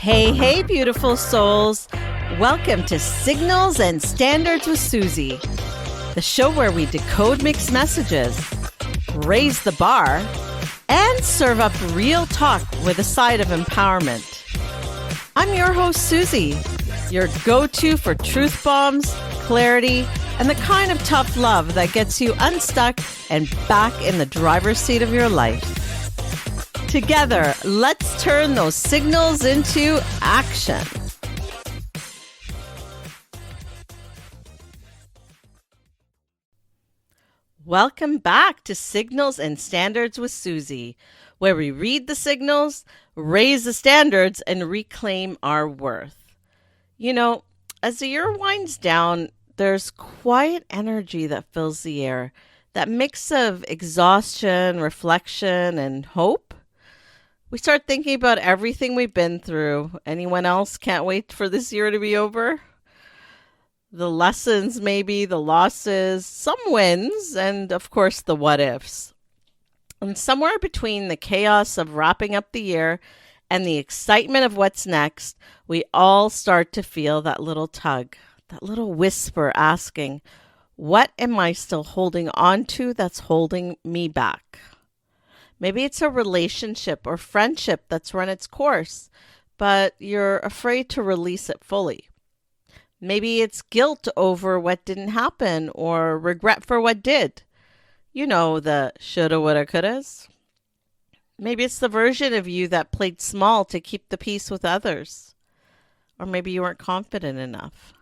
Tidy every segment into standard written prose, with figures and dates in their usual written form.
Hey, beautiful souls. Welcome to Signals and Standards with Suzie, the show where we decode mixed messages, raise the bar, and serve up real talk with a side of empowerment. I'm your host, Suzie, your go-to for truth bombs, clarity, and the kind of tough love that gets you unstuck and back in the driver's seat of your life. Together, let's turn those signals into action. Welcome back to Signals and Standards with Suzie, where we read the signals, raise the standards, and reclaim our worth. You know, as the year winds down, there's quiet energy that fills the air, that mix of exhaustion, reflection, and hope. We start thinking about everything we've been through. Anyone else can't wait for this year to be over? The lessons, maybe, the losses, some wins, and of course the what ifs. And somewhere between the chaos of wrapping up the year and the excitement of what's next, we all start to feel that little tug, that little whisper asking, what am I still holding on to that's holding me back? Maybe it's a relationship or friendship that's run its course, but you're afraid to release it fully. Maybe it's guilt over what didn't happen or regret for what did. You know, the shoulda, woulda, couldas. Maybe it's the version of you that played small to keep the peace with others. Or maybe you weren't confident enough.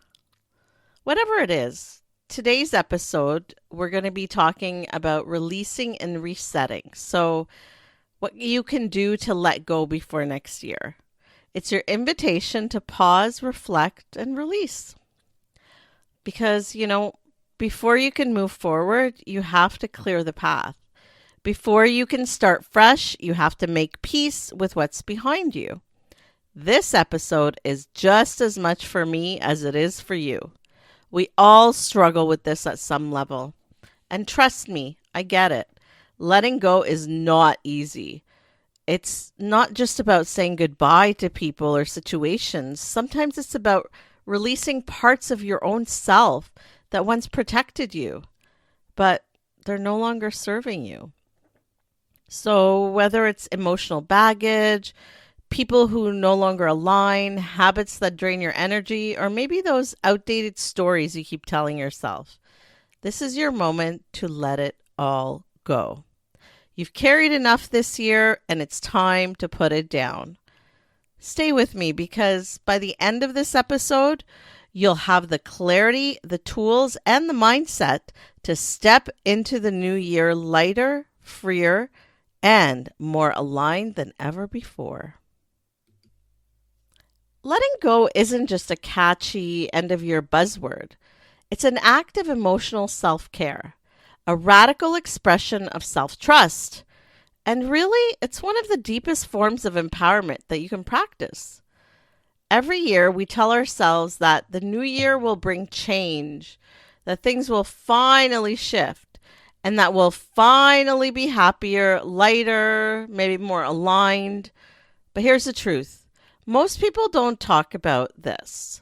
Whatever it is, today's episode, we're going to be talking about releasing and resetting. So what you can do to let go before next year. It's your invitation to pause, reflect, and release. Because, before you can move forward, you have to clear the path. Before you can start fresh, you have to make peace with what's behind you. This episode is just as much for me as it is for you. We all struggle with this at some level. And trust me, I get it. Letting go is not easy. It's not just about saying goodbye to people or situations. Sometimes it's about releasing parts of your own self that once protected you, but they're no longer serving you. So whether it's emotional baggage, people who no longer align, habits that drain your energy, or maybe those outdated stories you keep telling yourself, this is your moment to let it all go. You've carried enough this year, and it's time to put it down. Stay with me because by the end of this episode, you'll have the clarity, the tools, and the mindset to step into the new year lighter, freer, and more aligned than ever before. Letting go isn't just a catchy end-of-year buzzword. It's an act of emotional self-care, a radical expression of self-trust, and really, it's one of the deepest forms of empowerment that you can practice. Every year, we tell ourselves that the new year will bring change, that things will finally shift, and that we'll finally be happier, lighter, maybe more aligned. But here's the truth. Most people don't talk about this.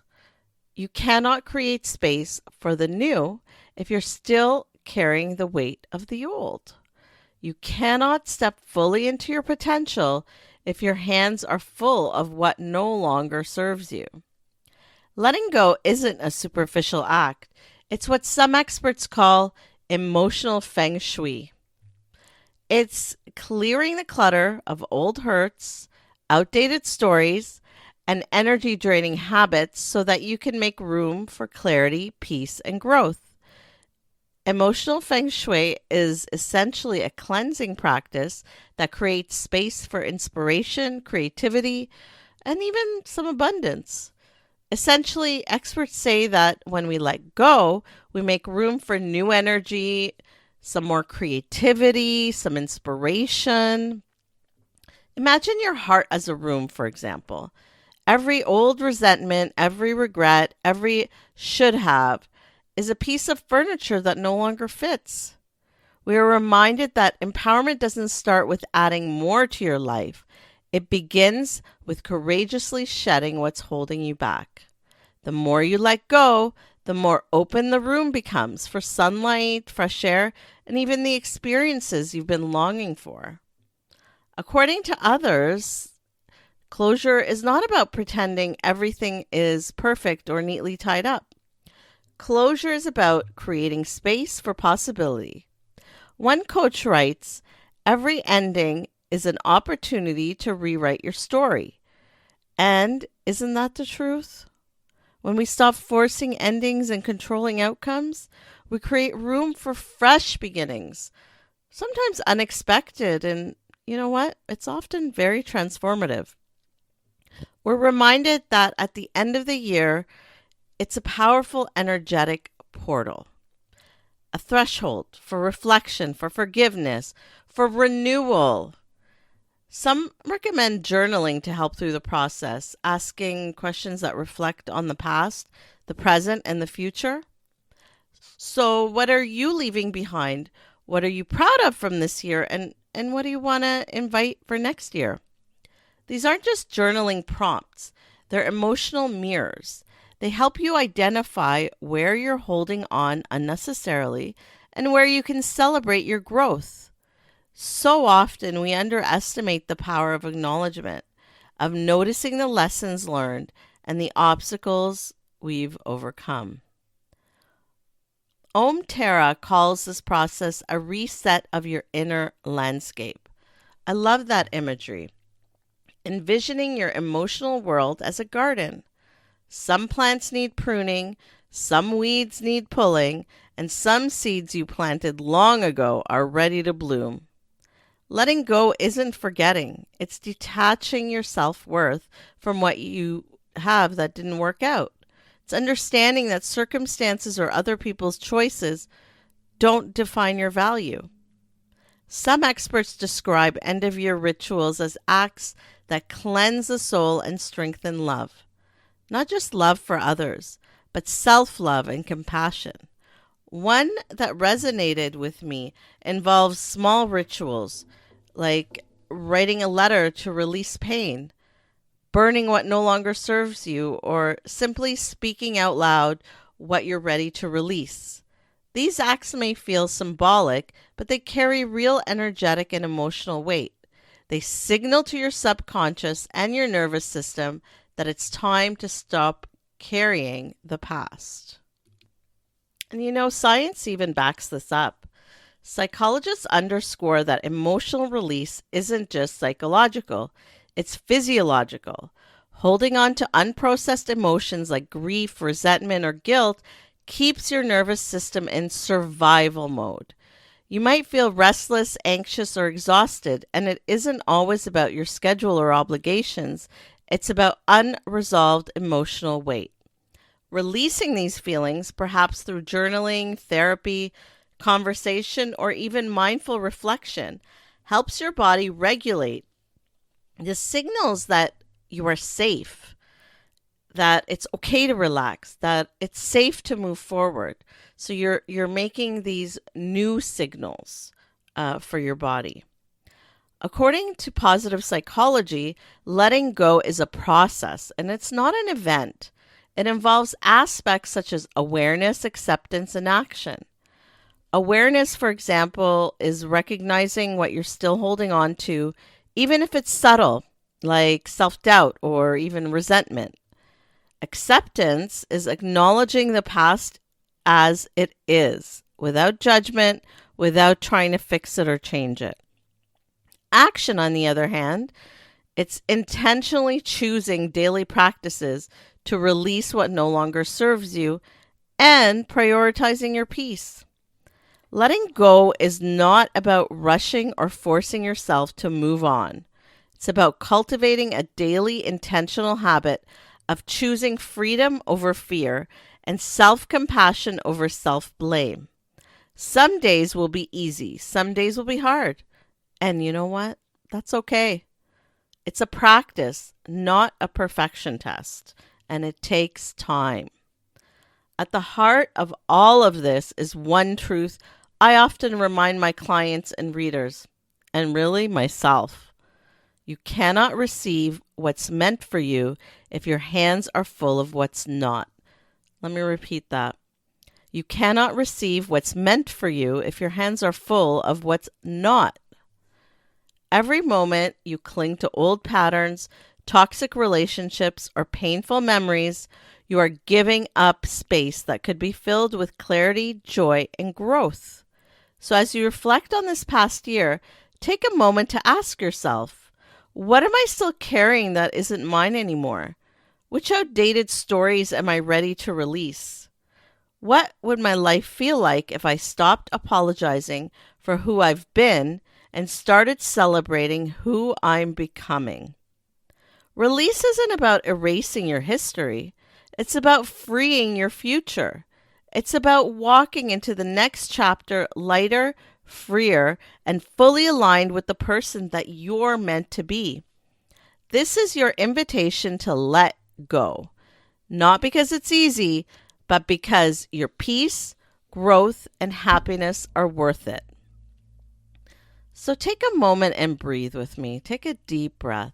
You cannot create space for the new if you're still carrying the weight of the old. You cannot step fully into your potential if your hands are full of what no longer serves you. Letting go isn't a superficial act. It's what some experts call emotional feng shui. It's clearing the clutter of old hurts, outdated stories, and energy-draining habits so that you can make room for clarity, peace, and growth. Emotional feng shui is essentially a cleansing practice that creates space for inspiration, creativity, and even some abundance. Essentially, experts say that when we let go, we make room for new energy, some more creativity, some inspiration. Imagine your heart as a room, for example. Every old resentment, every regret, every should have is a piece of furniture that no longer fits. We are reminded that empowerment doesn't start with adding more to your life. It begins with courageously shedding what's holding you back. The more you let go, the more open the room becomes for sunlight, fresh air, and even the experiences you've been longing for. According to others, closure is not about pretending everything is perfect or neatly tied up. Closure is about creating space for possibility. One coach writes, every ending is an opportunity to rewrite your story. And isn't that the truth? When we stop forcing endings and controlling outcomes, we create room for fresh beginnings, sometimes unexpected, and you know what? It's often very transformative. We're reminded that at the end of the year, it's a powerful energetic portal, a threshold for reflection, for forgiveness, for renewal. Some recommend journaling to help through the process, asking questions that reflect on the past, the present, and the future. So, what are you leaving behind? What are you proud of from this year? And what do you want to invite for next year? These aren't just journaling prompts, they're emotional mirrors. They help you identify where you're holding on unnecessarily and where you can celebrate your growth. So often we underestimate the power of acknowledgement, of noticing the lessons learned and the obstacles we've overcome. Om Tara calls this process a reset of your inner landscape. I love that imagery. Envisioning your emotional world as a garden. Some plants need pruning, some weeds need pulling, and some seeds you planted long ago are ready to bloom. Letting go isn't forgetting, it's detaching your self worth from what you have that didn't work out. It's understanding that circumstances or other people's choices don't define your value. Some experts describe end of year rituals as acts that cleanse the soul and strengthen love. Not just love for others, but self love and compassion. One that resonated with me involves small rituals like writing a letter to release pain, burning what no longer serves you, or simply speaking out loud what you're ready to release. These acts may feel symbolic, but they carry real energetic and emotional weight. They signal to your subconscious and your nervous system that it's time to stop carrying the past. And you know, science even backs this up. Psychologists underscore that emotional release isn't just psychological, it's physiological. Holding on to unprocessed emotions like grief, resentment, or guilt keeps your nervous system in survival mode. You might feel restless, anxious, or exhausted, and it isn't always about your schedule or obligations. It's about unresolved emotional weight. Releasing these feelings, perhaps through journaling, therapy, conversation, or even mindful reflection, helps your body regulate the signals that you are safe, that it's okay to relax, that it's safe to move forward. So you're making these new signals for your body. According to positive psychology, letting go is a process and it's not an event. It involves aspects such as awareness, acceptance, and action. Awareness, for example, is recognizing what you're still holding on to, even if it's subtle, like self doubt or even resentment. Acceptance is acknowledging the past as it is, without judgment, without trying to fix it or change it. Action, on the other hand, it's intentionally choosing daily practices to release what no longer serves you and prioritizing your peace. Letting go is not about rushing or forcing yourself to move on. It's about cultivating a daily intentional habit of choosing freedom over fear and self-compassion over self-blame. Some days will be easy, some days will be hard. And you know what? That's okay. It's a practice, not a perfection test, and it takes time. At the heart of all of this is one truth I often remind my clients and readers, and really myself. you cannot receive what's meant for you if your hands are full of what's not. Let me repeat that. You cannot receive what's meant for you if your hands are full of what's not. Every moment you cling to old patterns, toxic relationships, or painful memories, you are giving up space that could be filled with clarity, joy, and growth. So as you reflect on this past year, take a moment to ask yourself, what am I still carrying that isn't mine anymore? Which outdated stories am I ready to release? What would my life feel like if I stopped apologizing for who I've been and started celebrating who I'm becoming? Release isn't about erasing your history. It's about freeing your future. It's about walking into the next chapter lighter, freer, and fully aligned with the person that you're meant to be. This is your invitation to let go. Not because it's easy, but because your peace, growth, and happiness are worth it. So take a moment and breathe with me. Take a deep breath.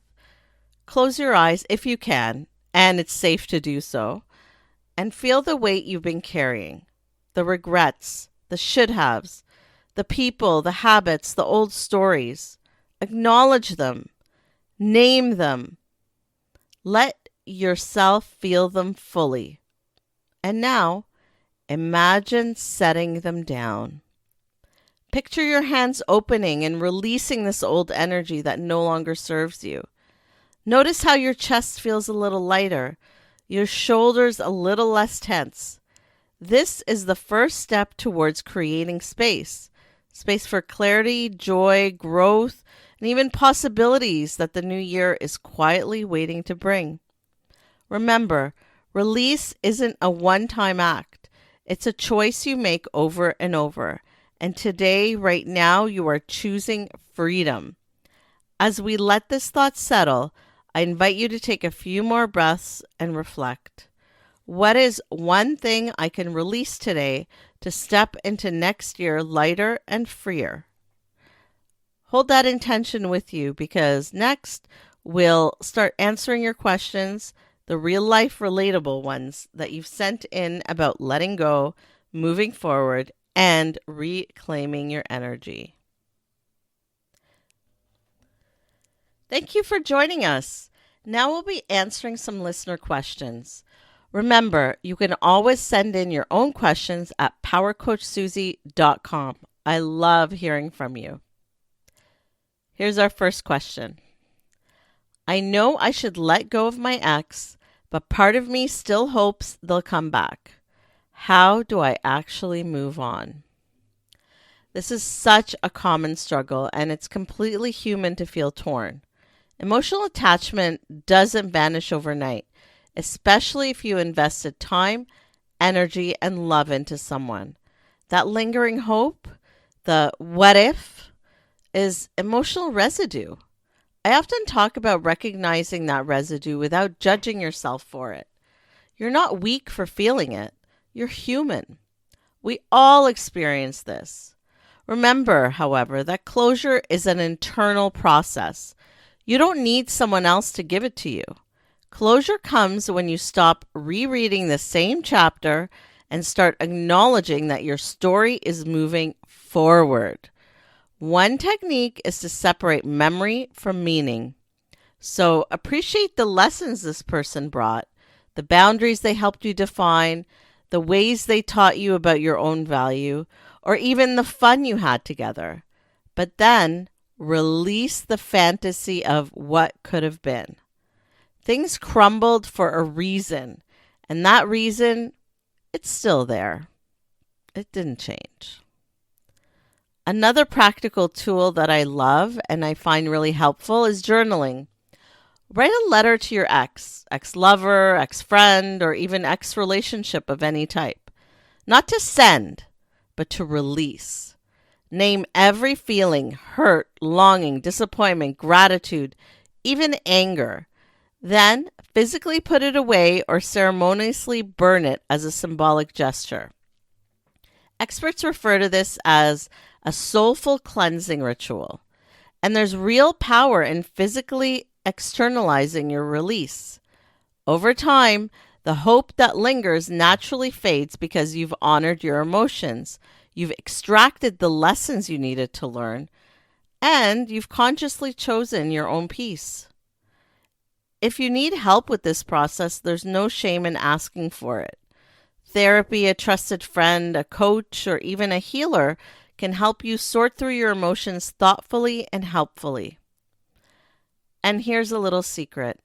Close your eyes if you can, and it's safe to do so, and feel the weight you've been carrying, the regrets, the should-haves, the people, the habits, the old stories. Acknowledge them. Name them. Let yourself feel them fully. And now, imagine setting them down. Picture your hands opening and releasing this old energy that no longer serves you. Notice how your chest feels a little lighter, your shoulders a little less tense. This is the first step towards creating space. Space for clarity, joy, growth, and even possibilities that the new year is quietly waiting to bring. Remember, release isn't a one-time act. It's a choice you make over and over. And today, right now, you are choosing freedom. As we let this thought settle, I invite you to take a few more breaths and reflect. What is one thing I can release today to step into next year lighter and freer? Hold that intention with you because next we'll start answering your questions, the real life relatable ones that you've sent in about letting go, moving forward, and reclaiming your energy. Thank you for joining us. Now we'll be answering some listener questions. Remember, you can always send in your own questions at powercoachsuzie.com. I love hearing from you. Here's our first question. I know I should let go of my ex, but part of me still hopes they'll come back. How do I actually move on? This is such a common struggle, and it's completely human to feel torn. Emotional attachment doesn't vanish overnight, especially if you invested time, energy, and love into someone. That lingering hope, the what if, is emotional residue. I often talk about recognizing that residue without judging yourself for it. You're not weak for feeling it. You're human. We all experience this. Remember, however, that closure is an internal process. You don't need someone else to give it to you. Closure comes when you stop rereading the same chapter and start acknowledging that your story is moving forward. One technique is to separate memory from meaning. So appreciate the lessons this person brought, the boundaries they helped you define, the ways they taught you about your own value, or even the fun you had together. But then release the fantasy of what could have been. Things crumbled for a reason, and that reason, it's still there. It didn't change. Another practical tool that I love and I find really helpful is journaling. Write a letter to your ex-lover, ex-friend, or even ex-relationship of any type. Not to send, but to release. Name every feeling, hurt, longing, disappointment, gratitude, even anger. Then physically put it away or ceremoniously burn it as a symbolic gesture. Experts refer to this as a soulful cleansing ritual. And there's real power in physically externalizing your release. Over time, the hope that lingers naturally fades because you've honored your emotions. You've extracted the lessons you needed to learn, and you've consciously chosen your own peace. If you need help with this process, there's no shame in asking for it. Therapy, a trusted friend, a coach, or even a healer can help you sort through your emotions thoughtfully and helpfully. And here's a little secret.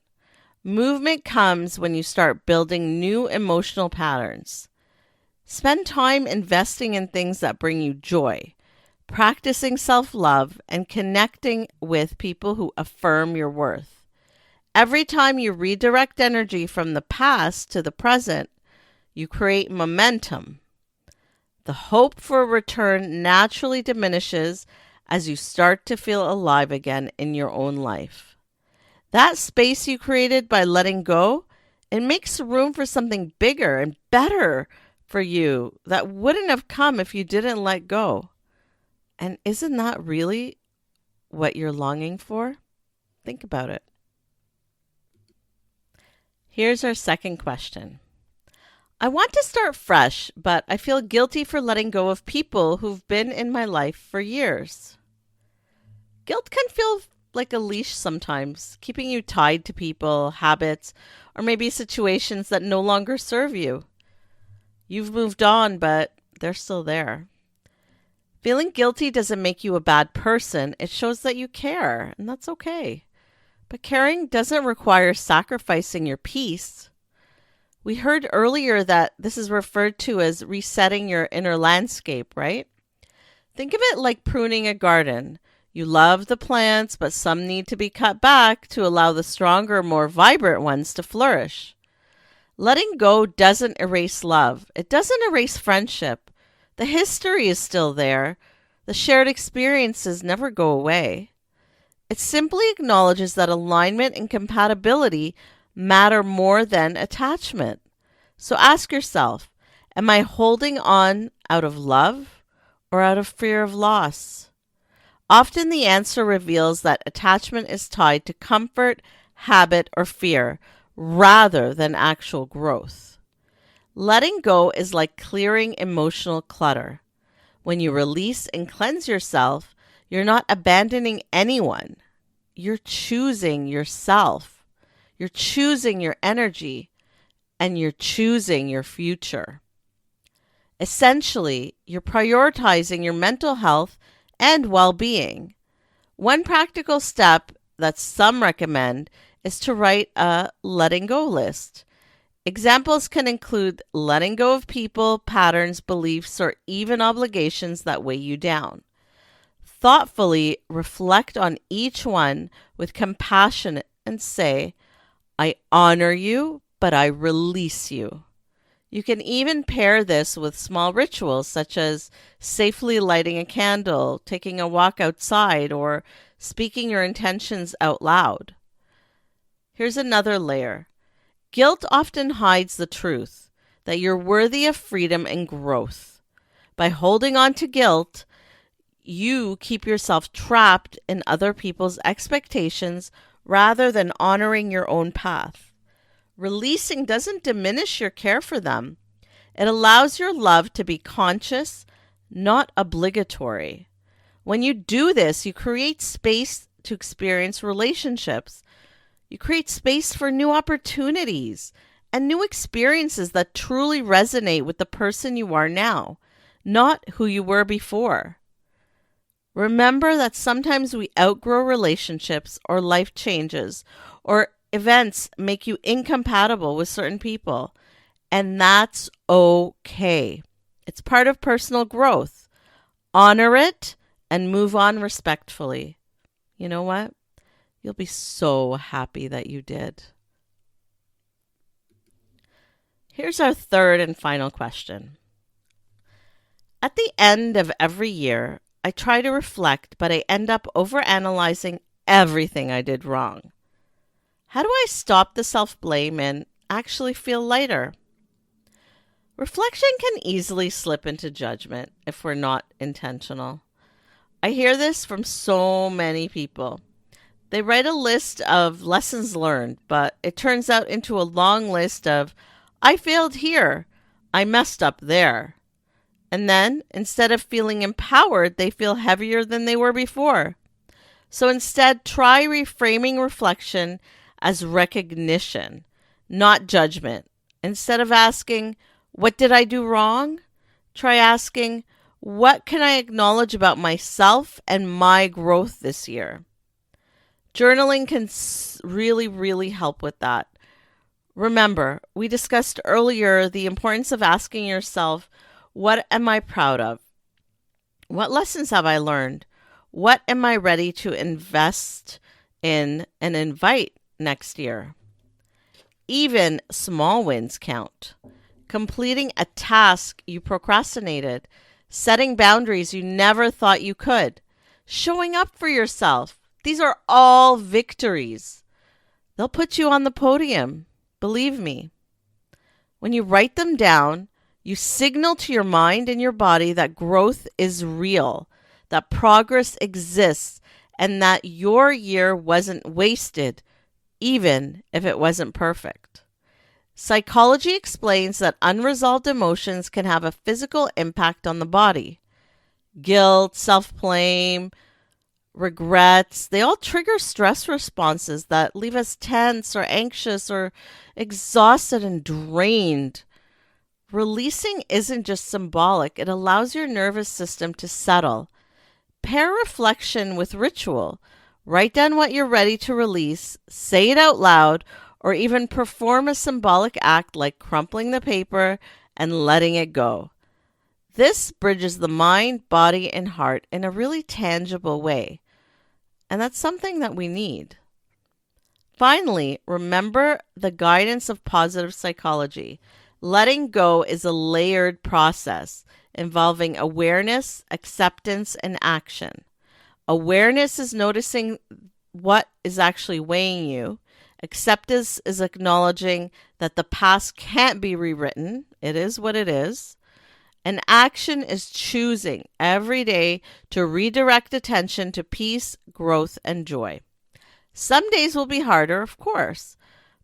Movement comes when you start building new emotional patterns. Spend time investing in things that bring you joy, practicing self-love, and connecting with people who affirm your worth. Every time you redirect energy from the past to the present, you create momentum. The hope for a return naturally diminishes as you start to feel alive again in your own life. That space you created by letting go, it makes room for something bigger and better for you that wouldn't have come if you didn't let go. And isn't that really what you're longing for? Think about it. Here's our second question. I want to start fresh, but I feel guilty for letting go of people who've been in my life for years. Guilt can feel like a leash sometimes, keeping you tied to people, habits, or maybe situations that no longer serve you. You've moved on, but they're still there. Feeling guilty doesn't make you a bad person. It shows that you care, and that's okay. But caring doesn't require sacrificing your peace. We heard earlier that this is referred to as resetting your inner landscape, right? Think of it like pruning a garden. You love the plants, but some need to be cut back to allow the stronger, more vibrant ones to flourish. Letting go doesn't erase love. It doesn't erase friendship. The history is still there. The shared experiences never go away. It simply acknowledges that alignment and compatibility matter more than attachment. So ask yourself, am I holding on out of love or out of fear of loss? Often the answer reveals that attachment is tied to comfort, habit, or fear rather than actual growth. Letting go is like clearing emotional clutter. When you release and cleanse yourself, you're not abandoning anyone. You're choosing yourself. You're choosing your energy, and you're choosing your future. Essentially, you're prioritizing your mental health and well-being. One practical step that some recommend is to write a letting go list. Examples can include letting go of people, patterns, beliefs, or even obligations that weigh you down. Thoughtfully reflect on each one with compassion and say, I honor you, but I release you. You can even pair this with small rituals such as safely lighting a candle, taking a walk outside, or speaking your intentions out loud. Here's another layer. Guilt often hides the truth that you're worthy of freedom and growth. By holding on to guilt, you keep yourself trapped in other people's expectations rather than honoring your own path. Releasing doesn't diminish your care for them. It allows your love to be conscious, not obligatory. When you do this, you create space to experience relationships. You create space for new opportunities and new experiences that truly resonate with the person you are now, not who you were before. Remember that sometimes we outgrow relationships or life changes or events make you incompatible with certain people, and that's okay. It's part of personal growth. Honor it and move on respectfully. You know what? You'll be so happy that you did. Here's our third and final question. At the end of every year, I try to reflect, but I end up overanalyzing everything I did wrong. How do I stop the self-blame and actually feel lighter? Reflection can easily slip into judgment if we're not intentional. I hear this from so many people. They write a list of lessons learned, but it turns out into a long list of, I failed here, I messed up there. And then, instead of feeling empowered, they feel heavier than they were before. So instead, try reframing reflection as recognition, not judgment. Instead of asking, what did I do wrong? Try asking, what can I acknowledge about myself and my growth this year? Journaling can really, really help with that. Remember, we discussed earlier the importance of asking yourself, what am I proud of? What lessons have I learned? What am I ready to invest in and invite next year? Even small wins count. Completing a task you procrastinated, setting boundaries you never thought you could, showing up for yourself. These are all victories. They'll put you on the podium. Believe me. When you write them down, you signal to your mind and your body that growth is real, that progress exists, and that your year wasn't wasted, even if it wasn't perfect. Psychology explains that unresolved emotions can have a physical impact on the body. Guilt, self-blame, regrets, they all trigger stress responses that leave us tense or anxious or exhausted and drained. Releasing isn't just symbolic, it allows your nervous system to settle. Pair reflection with ritual. Write down what you're ready to release, say it out loud, or even perform a symbolic act like crumpling the paper and letting it go. This bridges the mind, body, and heart in a really tangible way. And that's something that we need. Finally, remember the guidance of positive psychology. Letting go is a layered process involving awareness, acceptance, and action. Awareness is noticing what is actually weighing you. Acceptance is acknowledging that the past can't be rewritten. It is what it is. And action is choosing every day to redirect attention to peace, growth, and joy. Some days will be harder, of course.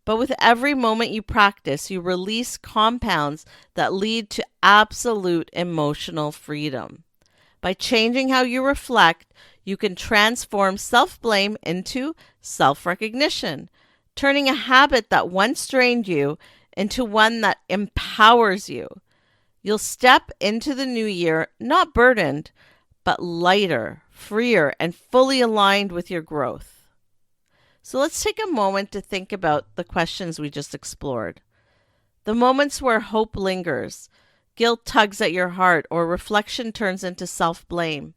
But with every moment you practice, you release compounds that lead to absolute emotional freedom. By changing how you reflect, you can transform self-blame into self-recognition, turning a habit that once drained you into one that empowers you. You'll step into the new year not burdened, but lighter, freer, and fully aligned with your growth. So let's take a moment to think about the questions we just explored. The moments where hope lingers, guilt tugs at your heart, or reflection turns into self-blame.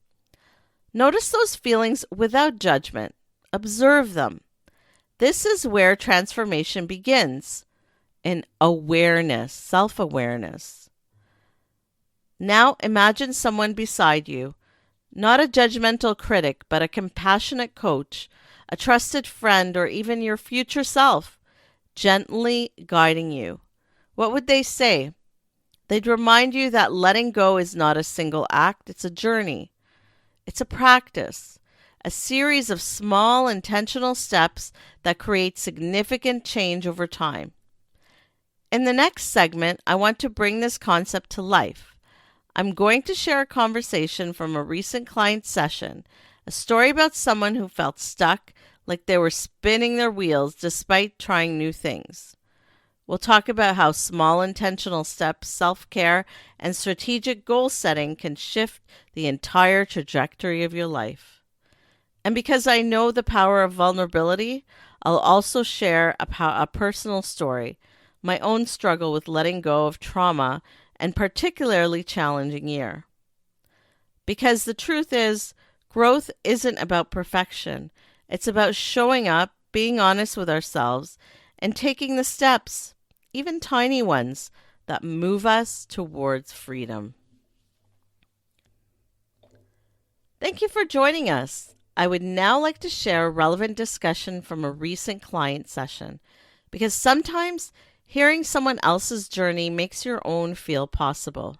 Notice those feelings without judgment. Observe them. This is where transformation begins, in awareness, self-awareness. Now imagine someone beside you, not a judgmental critic, but a compassionate coach, a trusted friend, or even your future self, gently guiding you. What would they say? They'd remind you that letting go is not a single act, it's a journey. It's a practice, a series of small intentional steps that create significant change over time. In the next segment, I want to bring this concept to life. I'm going to share a conversation from a recent client session, a story about someone who felt stuck, like they were spinning their wheels despite trying new things. We'll talk about how small intentional steps, self-care, and strategic goal setting can shift the entire trajectory of your life. And because I know the power of vulnerability, I'll also share a personal story, my own struggle with letting go of trauma and particularly challenging year. Because the truth is, growth isn't about perfection. It's about showing up, being honest with ourselves, and taking the steps, even tiny ones, that move us towards freedom. Thank you for joining us. I would now like to share a relevant discussion from a recent client session, because sometimes hearing someone else's journey makes your own feel possible.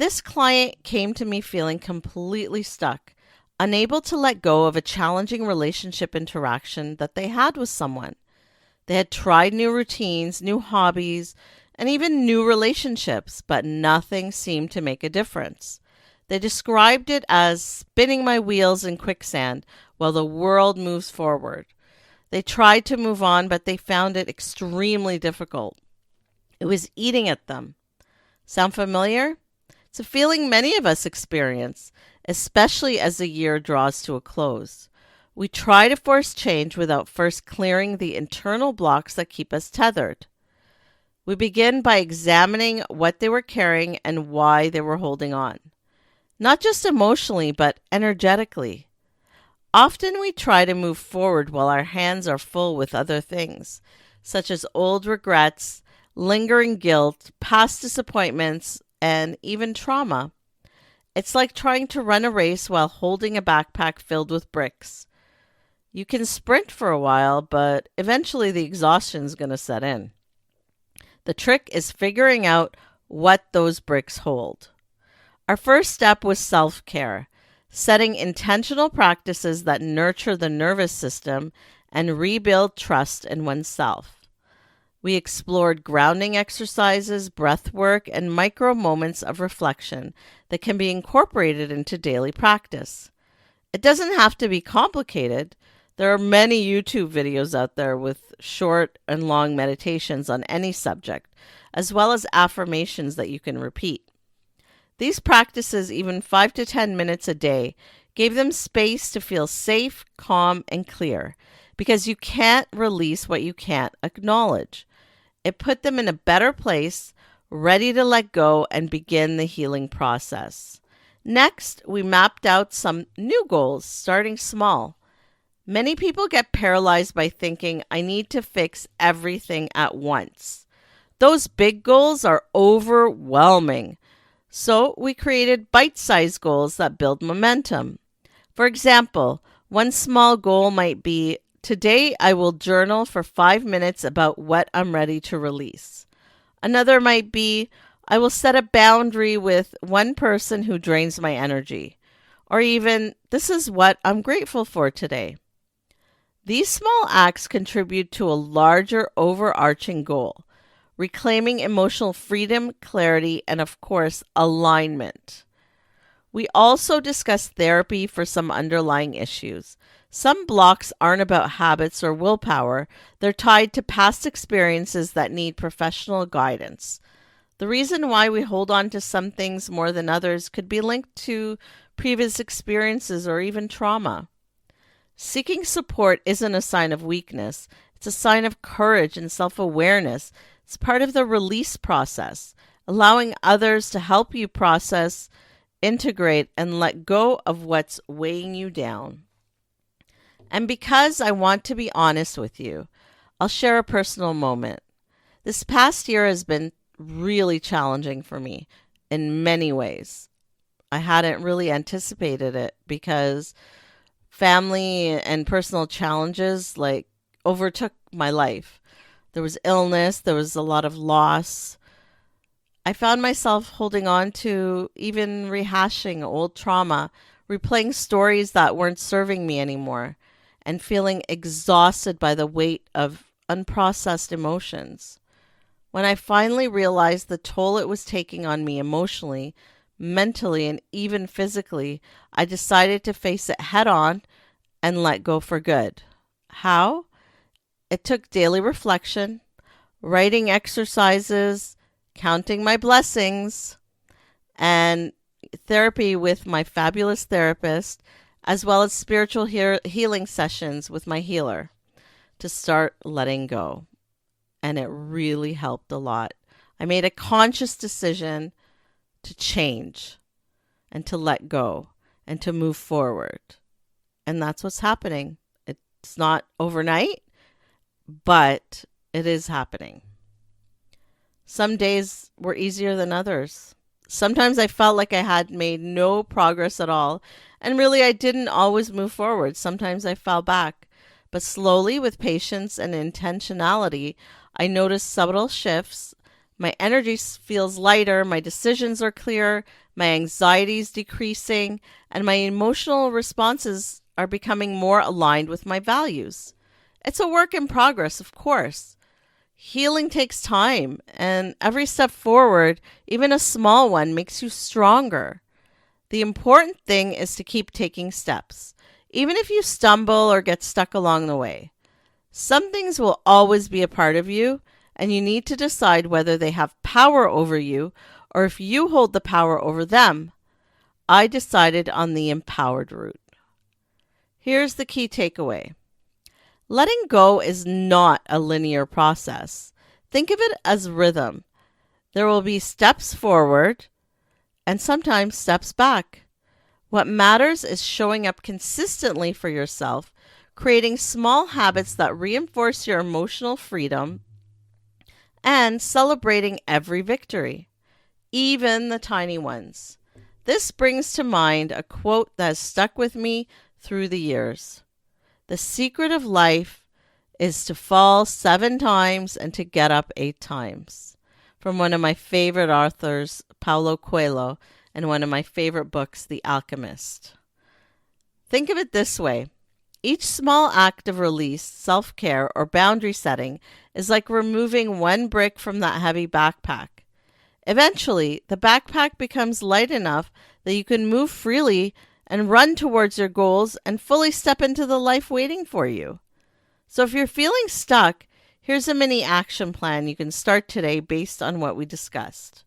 This client came to me feeling completely stuck, unable to let go of a challenging relationship interaction that they had with someone. They had tried new routines, new hobbies, and even new relationships, but nothing seemed to make a difference. They described it as spinning my wheels in quicksand while the world moves forward. They tried to move on, but they found it extremely difficult. It was eating at them. Sound familiar? It's a feeling many of us experience, especially as the year draws to a close. We try to force change without first clearing the internal blocks that keep us tethered. We begin by examining what they were carrying and why they were holding on. Not just emotionally, but energetically. Often we try to move forward while our hands are full with other things, such as old regrets, lingering guilt, past disappointments, and even trauma. It's like trying to run a race while holding a backpack filled with bricks. You can sprint for a while, but eventually the exhaustion is going to set in. The trick is figuring out what those bricks hold. Our first step was self-care, setting intentional practices that nurture the nervous system and rebuild trust in oneself. We explored grounding exercises, breath work, and micro moments of reflection that can be incorporated into daily practice. It doesn't have to be complicated. There are many YouTube videos out there with short and long meditations on any subject, as well as affirmations that you can repeat. These practices, even 5 to 10 minutes a day, gave them space to feel safe, calm, and clear, because you can't release what you can't acknowledge. It put them in a better place, ready to let go and begin the healing process. Next, we mapped out some new goals, starting small. Many people get paralyzed by thinking, I need to fix everything at once. Those big goals are overwhelming. So we created bite-sized goals that build momentum. For example, one small goal might be, today I will journal for 5 minutes about what I'm ready to release. Another might be, I will set a boundary with one person who drains my energy. Or even, this is what I'm grateful for today. These small acts contribute to a larger overarching goal, reclaiming emotional freedom, clarity, and of course, alignment. We also discussed therapy for some underlying issues. Some blocks aren't about habits or willpower. They're tied to past experiences that need professional guidance. The reason why we hold on to some things more than others could be linked to previous experiences or even trauma. Seeking support isn't a sign of weakness. It's a sign of courage and self-awareness. It's part of the release process, allowing others to help you process, integrate, and let go of what's weighing you down. And because I want to be honest with you, I'll share a personal moment. This past year has been really challenging for me in many ways. I hadn't really anticipated it because family and personal challenges overtook my life. There was illness, there was a lot of loss. I found myself holding on to even rehashing old trauma, replaying stories that weren't serving me anymore, and feeling exhausted by the weight of unprocessed emotions. When I finally realized the toll it was taking on me emotionally, mentally, and even physically, I decided to face it head on and let go for good. How? It took daily reflection, writing exercises, counting my blessings, and therapy with my fabulous therapist, as well as spiritual healing sessions with my healer to start letting go. And it really helped a lot. I made a conscious decision to change and to let go and to move forward. And that's what's happening. It's not overnight, but it is happening. Some days were easier than others. Sometimes I felt like I had made no progress at all, and really I didn't always move forward. Sometimes I fell back. But slowly, with patience and intentionality, I noticed subtle shifts. My energy feels lighter, my decisions are clearer, my anxiety is decreasing, and my emotional responses are becoming more aligned with my values. It's a work in progress, of course. Healing takes time, and every step forward, even a small one, makes you stronger. The important thing is to keep taking steps, even if you stumble or get stuck along the way. Some things will always be a part of you, and you need to decide whether they have power over you or if you hold the power over them. I decided on the empowered route. Here's the key takeaway. Letting go is not a linear process. Think of it as rhythm. There will be steps forward and sometimes steps back. What matters is showing up consistently for yourself, creating small habits that reinforce your emotional freedom, and celebrating every victory, even the tiny ones. This brings to mind a quote that has stuck with me through the years. The secret of life is to fall 7 times and to get up 8 times. From one of my favorite authors, Paulo Coelho, and one of my favorite books, The Alchemist. Think of it this way. Each small act of release, self-care, or boundary setting is like removing one brick from that heavy backpack. Eventually, the backpack becomes light enough that you can move freely and run towards your goals and fully step into the life waiting for you. So if you're feeling stuck, here's a mini action plan you can start today based on what we discussed.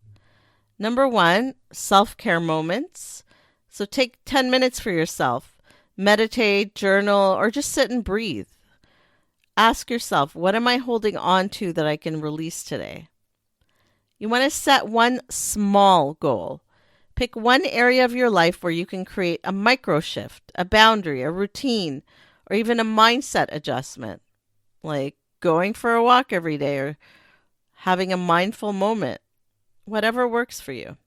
Number 1, self-care moments. So take 10 minutes for yourself. Meditate, journal, or just sit and breathe. Ask yourself, what am I holding on to that I can release today? You want to set one small goal. Pick one area of your life where you can create a micro shift, a boundary, a routine, or even a mindset adjustment, like going for a walk every day or having a mindful moment, whatever works for you.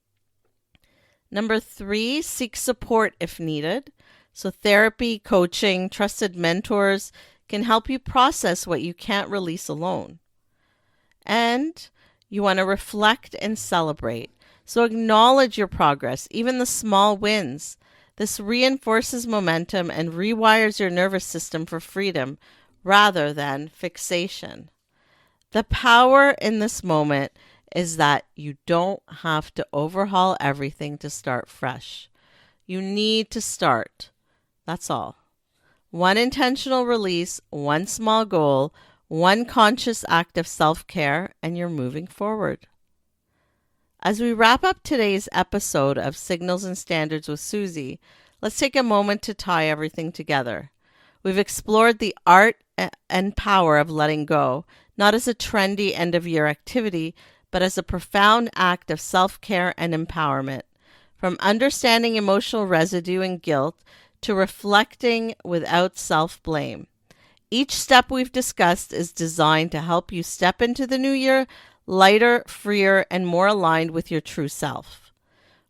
Number 3, seek support if needed. So therapy, coaching, trusted mentors can help you process what you can't release alone. And you want to reflect and celebrate. So acknowledge your progress, even the small wins. This reinforces momentum and rewires your nervous system for freedom rather than fixation. The power in this moment is that you don't have to overhaul everything to start fresh. You need to start. That's all. One intentional release, one small goal, one conscious act of self-care, and you're moving forward. As we wrap up today's episode of Signals and Standards with Suzie, let's take a moment to tie everything together. We've explored the art and power of letting go, not as a trendy end-of-year activity, but as a profound act of self-care and empowerment. From understanding emotional residue and guilt to reflecting without self-blame. Each step we've discussed is designed to help you step into the new year lighter, freer, and more aligned with your true self.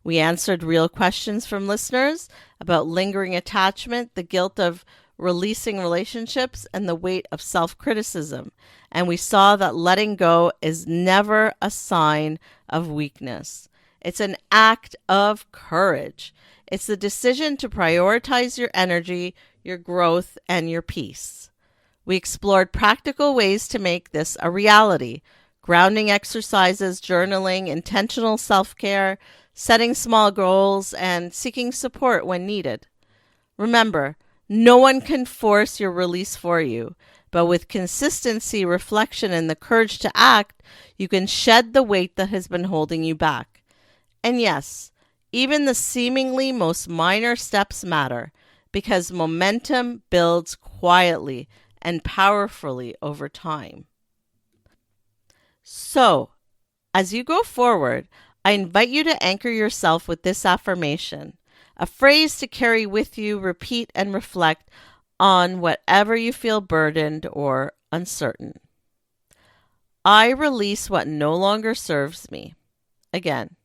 We answered real questions from listeners about lingering attachment, the guilt of releasing relationships, and the weight of self-criticism. And we saw that letting go is never a sign of weakness. It's an act of courage. It's the decision to prioritize your energy, your growth, and your peace. We explored practical ways to make this a reality. Grounding exercises, journaling, intentional self-care, setting small goals, and seeking support when needed. Remember, no one can force your release for you, but with consistency, reflection, and the courage to act, you can shed the weight that has been holding you back. And yes, even the seemingly most minor steps matter, because momentum builds quietly and powerfully over time. So, as you go forward, I invite you to anchor yourself with this affirmation, a phrase to carry with you, repeat, and reflect on whatever you feel burdened or uncertain. I release what no longer serves me. Again,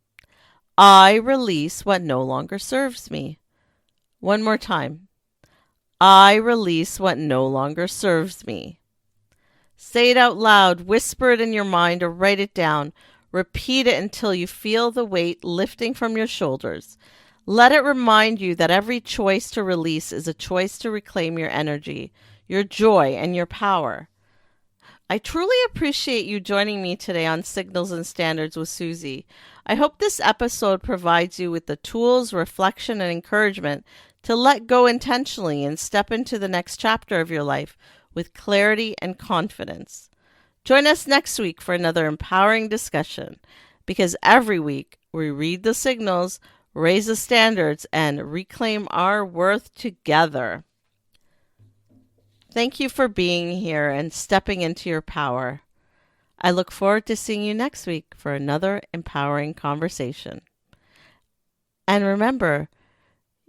I release what no longer serves me. One more time. I release what no longer serves me. Say it out loud, whisper it in your mind, or write it down. Repeat it until you feel the weight lifting from your shoulders. Let it remind you that every choice to release is a choice to reclaim your energy, your joy, and your power. I truly appreciate you joining me today on Signals and Standards with Suzie. I hope this episode provides you with the tools, reflection, and encouragement to let go intentionally and step into the next chapter of your life with clarity and confidence. Join us next week for another empowering discussion, because every week we read the signals, raise the standards, and reclaim our worth together. Thank you for being here and stepping into your power. I look forward to seeing you next week for another empowering conversation. And remember,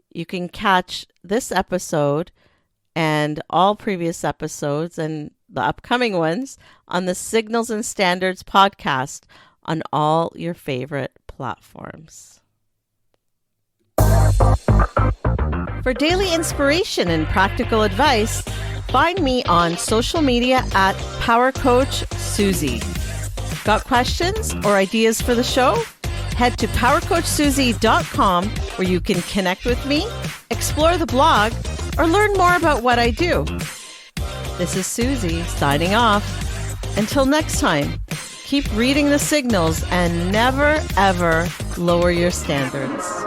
you can catch this episode and all previous episodes and the upcoming ones on the Signals and Standards podcast on all your favorite platforms. For daily inspiration and practical advice, find me on social media at Power Coach Suzie. Got questions or ideas for the show? Head to powercoachsuzie.com where you can connect with me, explore the blog, or learn more about what I do. This is Suzie signing off. Until next time, keep reading the signals and never, ever lower your standards.